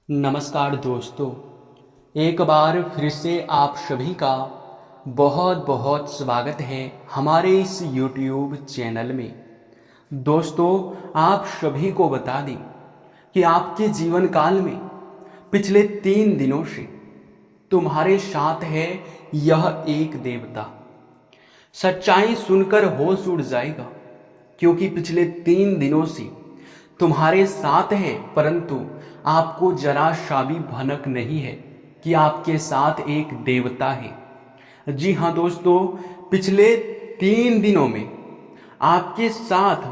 नमस्कार दोस्तों, एक बार फिर से आप सभी का बहुत बहुत स्वागत है हमारे इस YouTube चैनल में। दोस्तों, आप सभी को बता दें कि आपके जीवन काल में पिछले 3 दिनों से तुम्हारे साथ है यह एक देवता। सच्चाई सुनकर होश उड़ जाएगा, क्योंकि पिछले 3 दिनों से तुम्हारे साथ है, परंतु आपको जरा सा भी भनक नहीं है कि आपके साथ एक देवता है। जी हाँ दोस्तों, पिछले 3 दिनों में आपके साथ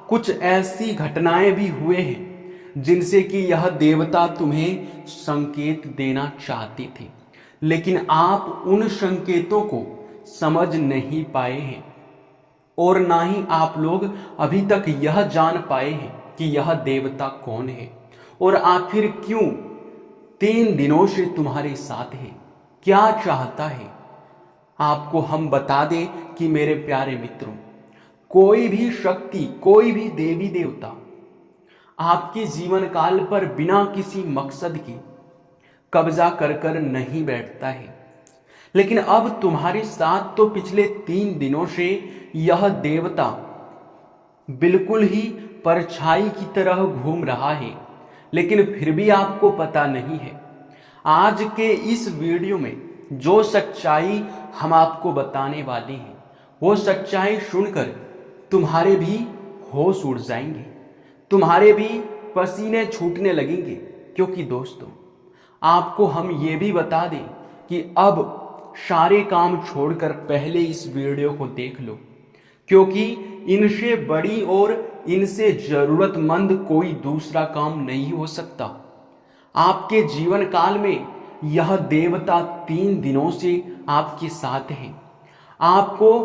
कुछ ऐसी घटनाएं भी हुए हैं जिनसे कि यह देवता तुम्हें संकेत देना चाहती थी, लेकिन आप उन संकेतों को समझ नहीं पाए हैं और ना ही आप लोग अभी तक यह जान पाए हैं कि यह देवता कौन है और आखिर क्यों 3 दिनों से तुम्हारे साथ है, क्या चाहता है। आपको हम बता दें कि मेरे प्यारे मित्रों, कोई भी शक्ति, कोई भी देवी देवता आपके जीवन काल पर बिना किसी मकसद के कब्जा कर कर नहीं बैठता है, लेकिन अब तुम्हारे साथ तो पिछले 3 दिनों से यह देवता बिल्कुल ही परछाई की तरह घूम रहा है, लेकिन फिर भी आपको पता नहीं है। आज के इस वीडियो में जो सच्चाई हम आपको बताने वाले हैं, वो सच्चाई सुनकर तुम्हारे भी होश उड़ जाएंगे, तुम्हारे भी पसीने छूटने लगेंगे। क्योंकि दोस्तों, आपको हम ये भी बता दें कि अब सारे काम छोड़कर पहले इस वीडियो को देख लो, क्योंकि इनसे बड़ी और इनसे जरूरतमंद कोई दूसरा काम नहीं हो सकता। आपके जीवन काल में यह देवता 3 दिनों से आपके साथ है, आपको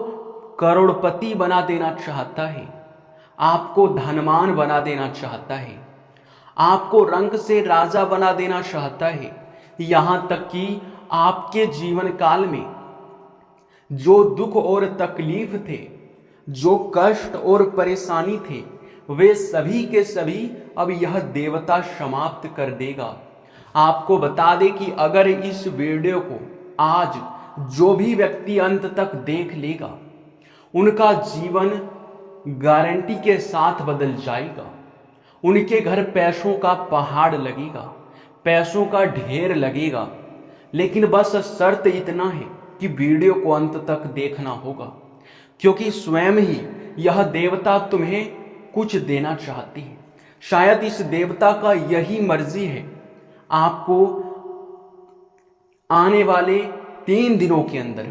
करोड़पति बना देना चाहता है, आपको धनवान बना देना चाहता है, आपको रंग से राजा बना देना चाहता है। यहां तक कि आपके जीवन काल में जो दुख और तकलीफ थे, जो कष्ट और परेशानी थे, वे सभी के सभी अब यह देवता समाप्त कर देगा। आपको बता दें कि अगर इस वीडियो को आज जो भी व्यक्ति अंत तक देख लेगा, उनका जीवन गारंटी के साथ बदल जाएगा। उनके घर पैसों का पहाड़ लगेगा, पैसों का ढेर लगेगा, लेकिन बस शर्त इतना है कि वीडियो को अंत तक देखना होगा, क्योंकि स्वयं ही यह देवता तुम्हें कुछ देना चाहती है। शायद इस देवता का यही मर्जी है, आपको आने वाले 3 दिनों के अंदर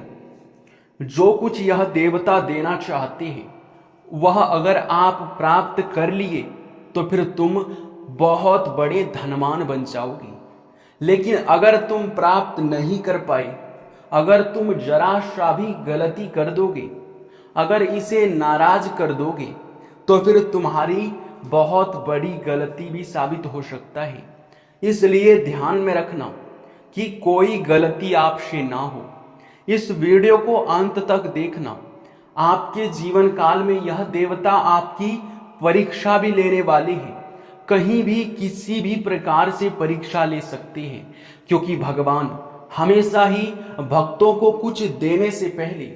जो कुछ यह देवता देना चाहते हैं, वह अगर आप प्राप्त कर लिए तो फिर तुम बहुत बड़े धनवान बन जाओगे। लेकिन अगर तुम प्राप्त नहीं कर पाए, अगर तुम जरा सा भी गलती कर दोगे, अगर इसे नाराज कर दोगे, तो फिर तुम्हारी बहुत बड़ी गलती भी साबित हो सकता है। इसलिए ध्यान में रखना कि कोई गलती आपसे ना हो। इस वीडियो को अंत तक देखना। आपके जीवन काल में यह देवता आपकी परीक्षा भी लेने वाले हैं। कहीं भी किसी भी प्रकार से परीक्षा ले सकते हैं, क्योंकि भगवान हमेशा ही भक्तों को कुछ देने से पहले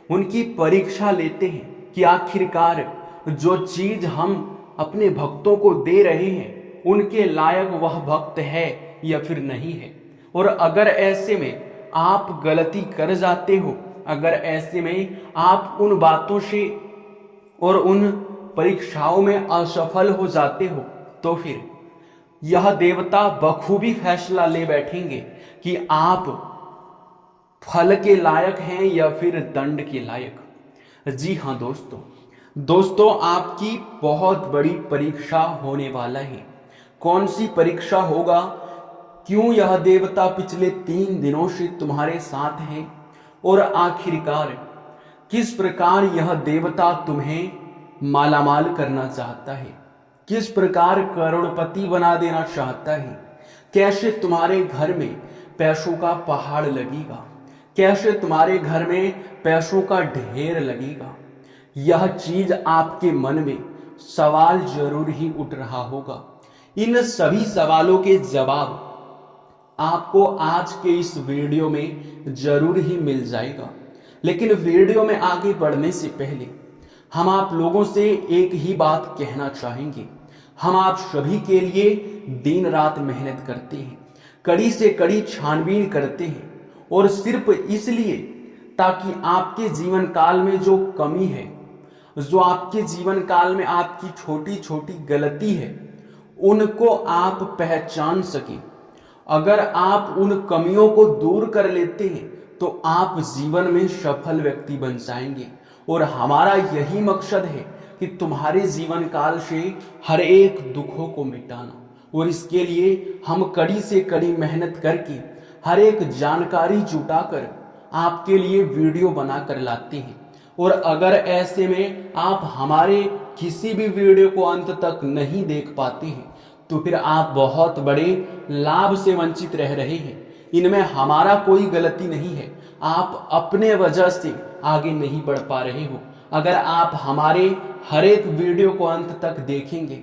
उनकी परीक्षा लेते हैं कि आखिरकार जो चीज हम अपने भक्तों को दे रहे हैं, उनके लायक वह भक्त है या फिर नहीं है। और अगर ऐसे में आप गलती कर जाते हो, अगर ऐसे में आप उन बातों से और उन परीक्षाओं में असफल हो जाते हो, तो फिर यह देवता बखूबी फैसला ले बैठेंगे कि आप फल के लायक हैं या फिर दंड के लायक। जी हाँ दोस्तों, आपकी बहुत बड़ी परीक्षा होने वाला है। कौन सी परीक्षा होगा, क्यों यह देवता पिछले 3 दिनों से तुम्हारे साथ है, और आखिरकार किस प्रकार यह देवता तुम्हें मालामाल करना चाहता है, किस प्रकार करोड़पति बना देना चाहता है, कैसे तुम्हारे घर में पैसों का पहाड़ लगेगा, कैसे तुम्हारे घर में पैसों का ढेर लगेगा। यह चीज आपके मन में सवाल जरूर ही उठ रहा होगा। इन सभी सवालों के जवाब आपको आज के इस वीडियो में जरूर ही मिल जाएगा। लेकिन वीडियो में आगे बढ़ने से पहले हम आप लोगों से एक ही बात कहना चाहेंगे। हम आप सभी के लिए दिन रात मेहनत करते हैं, कड़ी से कड़ी छानबीन करते हैं, और सिर्फ इसलिए ताकि आपके जीवन काल में जो कमी है, जो आपके जीवन काल में आपकी छोटी छोटी गलती है, उनको आप पहचान सके। अगर आप उन कमियों को दूर कर लेते हैं तो आप जीवन में सफल व्यक्ति बन जाएंगे। और हमारा यही मकसद है कि तुम्हारे जीवन काल से हर एक दुखों को मिटाना, और इसके लिए हम कड़ी से कड़ी मेहनत करके हर एक जानकारी जुटाकर आपके लिए वीडियो बनाकर लाते हैं। और अगर ऐसे में आप हमारे किसी भी वीडियो को अंत तक नहीं देख पाते हैं तो फिर आप बहुत बड़े लाभ से वंचित रह रहे हैं। इनमें हमारा कोई गलती नहीं है, आप अपने वजह से आगे नहीं बढ़ पा रहे हो। अगर आप हमारे हर एक वीडियो को अंत तक देखेंगे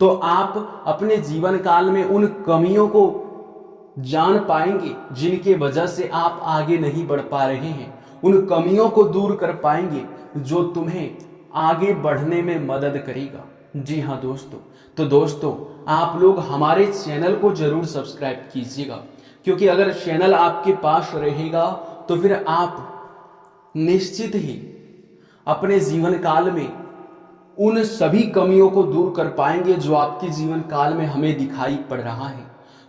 तो आप अपने जीवन काल में उन कमियों को जान पाएंगे जिनके वजह से आप आगे नहीं बढ़ पा रहे हैं। उन कमियों को दूर कर पाएंगे जो तुम्हें आगे बढ़ने में मदद करेगा। जी हाँ दोस्तों, तो दोस्तों आप लोग हमारे चैनल को जरूर सब्सक्राइब कीजिएगा, क्योंकि अगर चैनल आपके पास रहेगा तो फिर आप निश्चित ही अपने जीवन काल में उन सभी कमियों को दूर कर पाएंगे जो आपके जीवन काल में हमें दिखाई पड़ रहा है।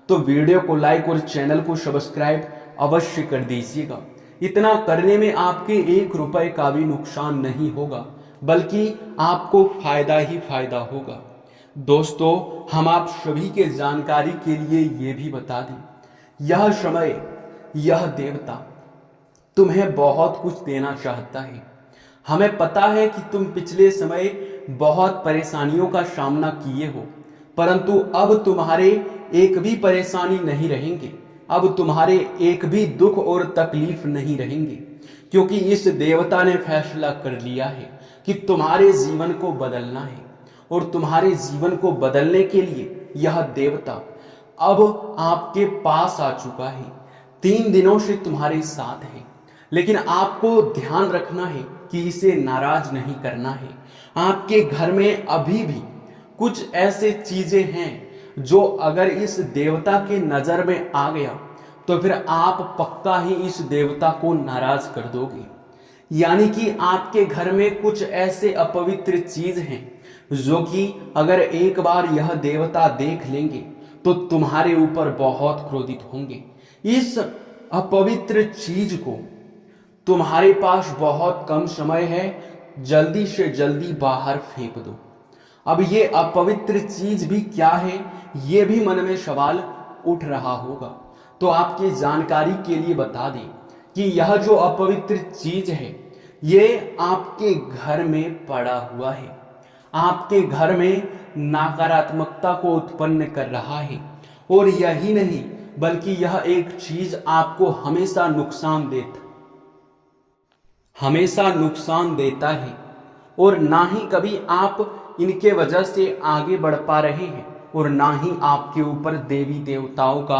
तो वीडियो को लाइक और चैनल को सब्सक्राइब अवश्य कर दीजिएगा। इतना करने में आपके 1 रुपए का भी नुकसान नहीं होगा, बल्कि आपको फायदा ही फायदा होगा। दोस्तों हम आप सभी के जानकारी के लिए ये भी बता दें, यह समय, यह देवता तुम्हें बहुत कुछ देना चाहता है। हमें पता है कि तुम पिछले समय बहुत परेशानियों का सामना किए हो, परंतु अब तुम्हारे एक भी परेशानी नहीं रहेंगे, अब तुम्हारे एक भी दुख और तकलीफ नहीं रहेंगे, क्योंकि इस देवता ने फैसला कर लिया है कि तुम्हारे जीवन को बदलना है। और तुम्हारे जीवन को बदलने के लिए यह देवता अब आपके पास आ चुका है, 3 दिनों से तुम्हारे साथ है। लेकिन आपको ध्यान रखना है कि इसे नाराज नहीं करना है। आपके घर में अभी भी कुछ ऐसे चीजें हैं जो अगर इस देवता के नजर में आ गया तो फिर आप पक्का ही इस देवता को नाराज कर दोगे। यानी कि आपके घर में कुछ ऐसे अपवित्र चीज हैं जो कि अगर एक बार यह देवता देख लेंगे तो तुम्हारे ऊपर बहुत क्रोधित होंगे। इस अपवित्र चीज को तुम्हारे पास बहुत कम समय है, जल्दी से जल्दी बाहर फेंक दो। अब ये अपवित्र चीज भी क्या है, ये भी मन में सवाल उठ रहा होगा। तो आपकी जानकारी के लिए बता दें कि यह जो अपवित्र चीज है ये आपके घर में पड़ा हुआ है, आपके घर में नकारात्मकता को उत्पन्न कर रहा है। और यही नहीं बल्कि यह एक चीज आपको हमेशा नुकसान देता है, और ना ही कभी आप इनके वजह से आगे बढ़ पा रहे हैं, और ना ही आपके ऊपर देवी देवताओं का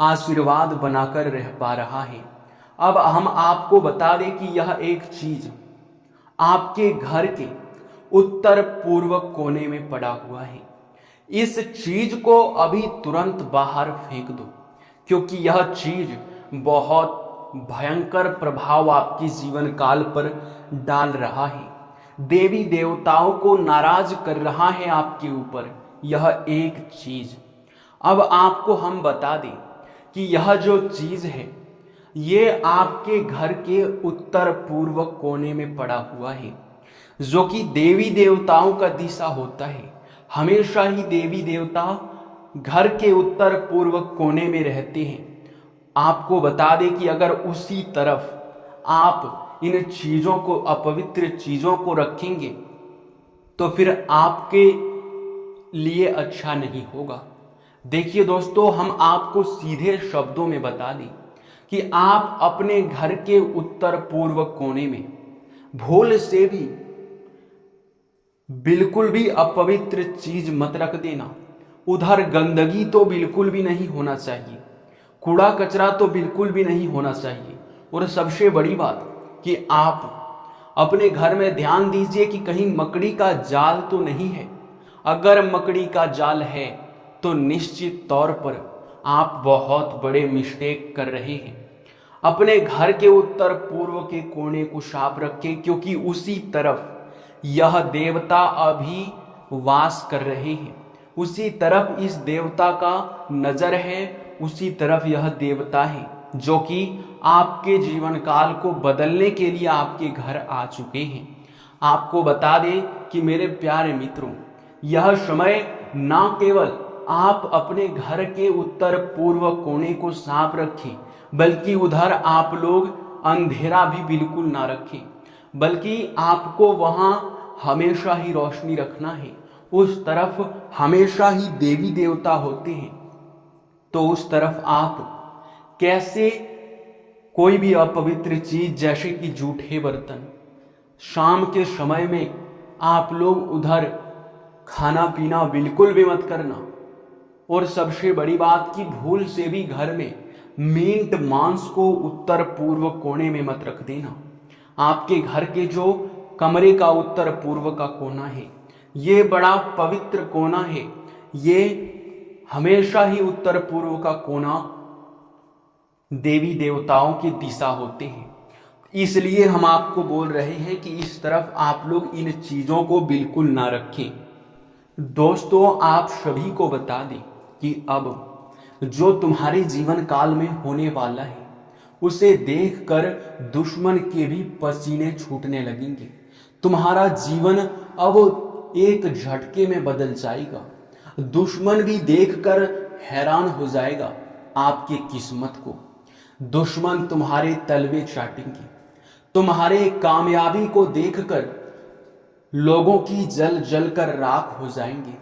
आशीर्वाद बनाकर रह पा रहा है। अब हम आपको बता दें कि यह एक चीज आपके घर के उत्तर पूर्व कोने में पड़ा हुआ है। इस चीज को अभी तुरंत बाहर फेंक दो, क्योंकि यह चीज बहुत भयंकर प्रभाव आपके जीवन काल पर डाल रहा है, देवी देवताओं को नाराज कर रहा है आपके ऊपर यह एक चीज। अब आपको हम बता दें कि यह जो चीज है ये आपके घर के उत्तर पूर्व कोने में पड़ा हुआ है, जो कि देवी देवताओं का दिशा होता है। हमेशा ही देवी देवता घर के उत्तर पूर्व कोने में रहते हैं। आपको बता दें कि अगर उसी तरफ आप इन चीजों को, अपवित्र चीजों को रखेंगे तो फिर आपके लिए अच्छा नहीं होगा। देखिए दोस्तों, हम आपको सीधे शब्दों में बता दें कि आप अपने घर के उत्तर पूर्व कोने में भूल से भी बिल्कुल भी अपवित्र चीज मत रख देना। उधर गंदगी तो बिल्कुल भी नहीं होना चाहिए, कूड़ा कचरा तो बिल्कुल भी नहीं होना चाहिए। और सबसे बड़ी बात कि आप अपने घर में ध्यान दीजिए कि कहीं मकड़ी का जाल तो नहीं है। अगर मकड़ी का जाल है तो निश्चित तौर पर आप बहुत बड़े मिस्टेक कर रहे हैं। अपने घर के उत्तर पूर्व के कोने को साफ रखें, क्योंकि उसी तरफ यह देवता अभी वास कर रहे हैं। उसी तरफ इस देवता का नजर है, उसी तरफ यह देवता है जो कि आपके जीवन काल को बदलने के लिए आपके घर आ चुके हैं। आपको बता दें कि मेरे प्यारे मित्रों, यह समय ना केवल आप अपने घर के उत्तर पूर्व कोने को साफ रखें, बल्कि उधर आप लोग अंधेरा भी बिल्कुल ना रखें, बल्कि आपको वहां हमेशा ही रोशनी रखना है। उस तरफ हमेशा ही देवी देवता होते हैं, तो उस तरफ आप कैसे कोई भी अपवित्र चीज जैसे कि जूठे बर्तन शाम के समय में आप लोग उधर खाना पीना बिल्कुल भी मत करना। और सबसे बड़ी बात कि भूल से भी घर में मीट मांस को उत्तर पूर्व कोने में मत रख देना। आपके घर के जो कमरे का उत्तर पूर्व का कोना है, ये बड़ा पवित्र कोना है। ये हमेशा ही उत्तर पूर्व का कोना देवी देवताओं की दिशा होते हैं। इसलिए हम आपको बोल रहे हैं कि इस तरफ आप लोग इन चीजों को बिल्कुल ना रखें। दोस्तों, आप सभी को बता दें कि अब जो तुम्हारे जीवन काल में होने वाला है, उसे देखकर दुश्मन के भी पसीने छूटने लगेंगे। तुम्हारा जीवन अब एक झटके में बदल जाएगा। दुश्मन भी देखकर हैरान हो जाएगा आपकी किस्मत को। दुश्मन तुम्हारे तलवे चाटेंगे। तुम्हारे कामयाबी को देखकर लोगों की जल जल कर राख हो जाएंगे।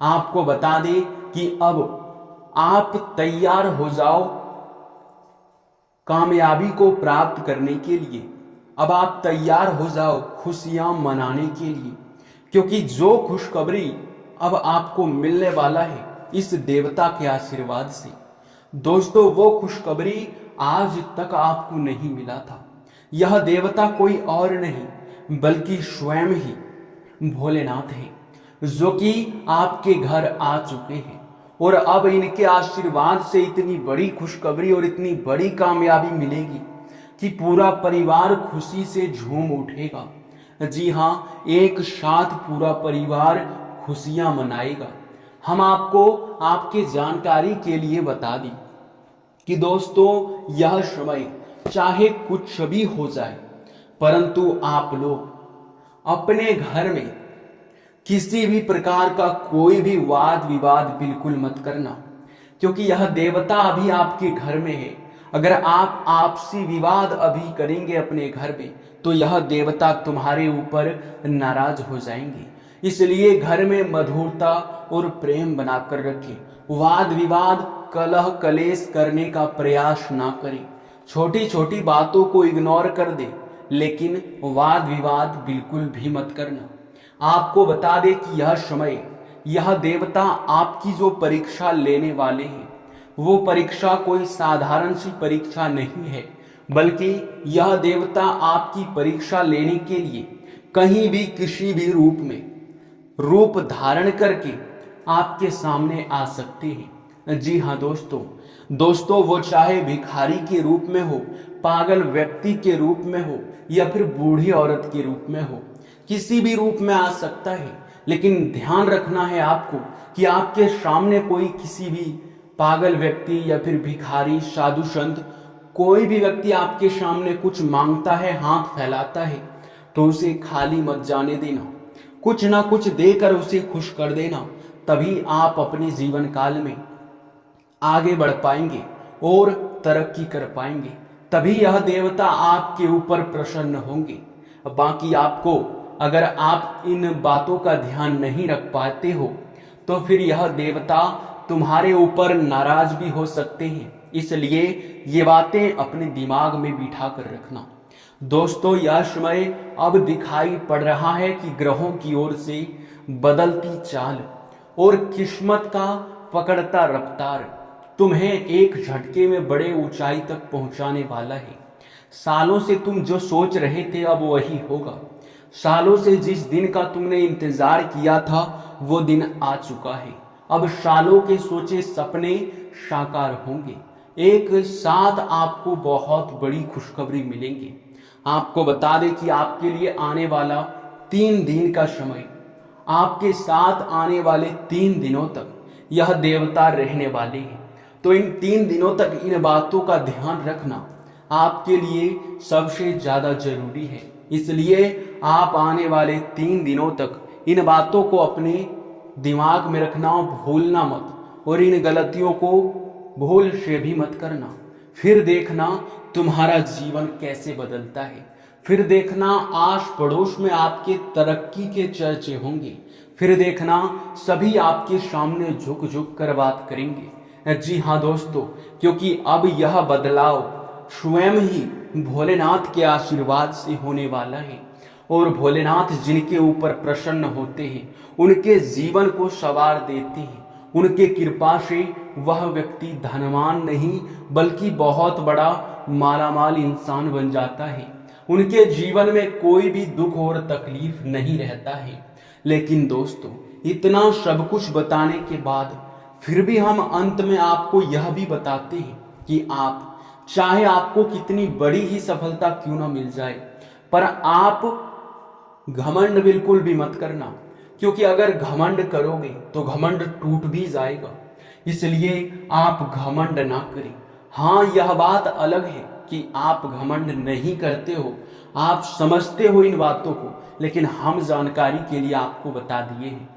आपको बता दें कि अब आप तैयार हो जाओ कामयाबी को प्राप्त करने के लिए। अब आप तैयार हो जाओ खुशियां मनाने के लिए, क्योंकि जो खुशखबरी अब आपको मिलने वाला है इस देवता के आशीर्वाद से, दोस्तों, वो खुशखबरी आज तक आपको नहीं मिला था। यह देवता कोई और नहीं बल्कि स्वयं ही भोलेनाथ है, जो कि आपके घर आ चुके हैं। और अब इनके आशीर्वाद से इतनी बड़ी खुशखबरी और इतनी बड़ी कामयाबी मिलेगी कि पूरा परिवार खुशी से झूम उठेगा। जी हाँ, एक साथ पूरा परिवार खुशियां मनाएगा। हम आपको आपके जानकारी के लिए बता दें कि दोस्तों, यह समय चाहे कुछ भी हो जाए, परंतु आप लोग अपने घर में किसी भी प्रकार का कोई भी वाद विवाद बिल्कुल मत करना, क्योंकि यह देवता अभी आपके घर में है। अगर आप आपसी विवाद अभी करेंगे अपने घर में, तो यह देवता तुम्हारे ऊपर नाराज हो जाएंगे। इसलिए घर में मधुरता और प्रेम बनाकर रखें। वाद विवाद कलह कलेश करने का प्रयास ना करें। छोटी छोटी बातों को इग्नोर कर दे, लेकिन वाद विवाद बिल्कुल भी मत करना। आपको बता दे कि यह समय, यह देवता आपकी जो परीक्षा लेने वाले हैं, वो परीक्षा कोई साधारण सी परीक्षा नहीं है, बल्कि यह देवता आपकी परीक्षा लेने के लिए कहीं भी किसी भी रूप में रूप धारण करके आपके सामने आ सकते हैं। जी हाँ दोस्तों, वो चाहे भिखारी के रूप में हो, पागल व्यक्ति के रूप में हो, या फिर बूढ़ी औरत के रूप में हो, किसी भी रूप में आ सकता है। लेकिन ध्यान रखना है आपको कि आपके सामने कोई किसी भी पागल व्यक्ति या फिर भिखारी, साधु संत, कोई भी व्यक्ति आपके सामने कुछ मांगता है, हाथ फैलाता है, तो उसे खाली मत जाने देना। कुछ ना कुछ देकर उसे खुश कर देना। तभी आप अपने जीवन काल में आगे बढ़ पाएंगे और तरक्की कर पाएंगे। तभी यह देवता आपके ऊपर प्रसन्न होंगे। बाकी आपको, अगर आप इन बातों का ध्यान नहीं रख पाते हो, तो फिर यह देवता तुम्हारे ऊपर नाराज भी हो सकते हैं। इसलिए ये बातें अपने दिमाग में बिठा कर रखना। दोस्तों, यह समय अब दिखाई पड़ रहा है कि ग्रहों की ओर से बदलती चाल और किस्मत का पकड़ता रफ्तार तुम्हें एक झटके में बड़े ऊंचाई तक पहुंचाने वाला है। सालों से तुम जो सोच रहे थे अब वही होगा। सालों से जिस दिन का तुमने इंतजार किया था वो दिन आ चुका है। अब सालों के सोचे सपने साकार होंगे। एक साथ आपको बहुत बड़ी खुशखबरी मिलेंगी। आपको बता दें कि आपके लिए आने वाला 3 दिन का समय, आपके साथ आने वाले 3 दिनों तक यह देवता रहने वाले हैं। तो इन 3 दिनों तक इन बातों का ध्यान रखना आपके लिए सबसे ज्यादा जरूरी है। इसलिए आप आने वाले 3 दिनों तक इन बातों को अपने दिमाग में रखना और भूलना मत, और इन गलतियों को भूल से भी मत करना। फिर देखना तुम्हारा जीवन कैसे बदलता है। फिर देखना आस पड़ोस में आपके तरक्की के चर्चे होंगे। फिर देखना सभी आपके सामने झुक झुक कर बात करेंगे। जी हाँ दोस्तों, क्योंकि अब यह बदलाव स्वयं ही भोलेनाथ के आशीर्वाद से होने वाला है। और भोलेनाथ जिनके ऊपर प्रसन्न होते हैं उनके जीवन को संवार देते हैं। उनके कृपा से वह व्यक्ति धनवान नहीं बल्कि बहुत बड़ा मालामाल इंसान बन जाता है। उनके जीवन में कोई भी दुख और तकलीफ नहीं रहता है। लेकिन दोस्तों, इतना सब कुछ बताने के बाद फिर भी हम अंत में आपको यह भी बताते हैं कि आप चाहे आपको कितनी बड़ी ही सफलता क्यों ना मिल जाए, पर आप घमंड बिल्कुल भी मत करना। क्योंकि अगर घमंड करोगे तो घमंड टूट भी जाएगा। इसलिए आप घमंड ना करें। हाँ, यह बात अलग है कि आप घमंड नहीं करते हो, आप समझते हो इन बातों को, लेकिन हम जानकारी के लिए आपको बता दिए हैं।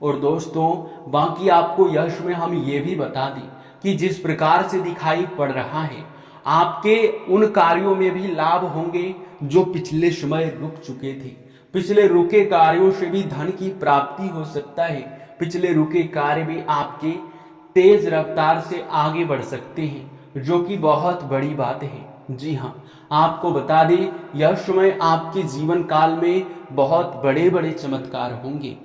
और दोस्तों, बाकी आपको यश में हम ये भी बता दें कि जिस प्रकार से दिखाई पड़ रहा है, आपके उन कार्यों में भी लाभ होंगे जो पिछले समय रुक चुके थे। पिछले रुके कार्यों से भी धन की प्राप्ति हो सकता है। पिछले रुके कार्य भी आपके तेज रफ्तार से आगे बढ़ सकते हैं, जो कि बहुत बड़ी बात है। जी हाँ, आपको बता दें यह समय आपके जीवन काल में बहुत बड़े बड़े चमत्कार होंगे।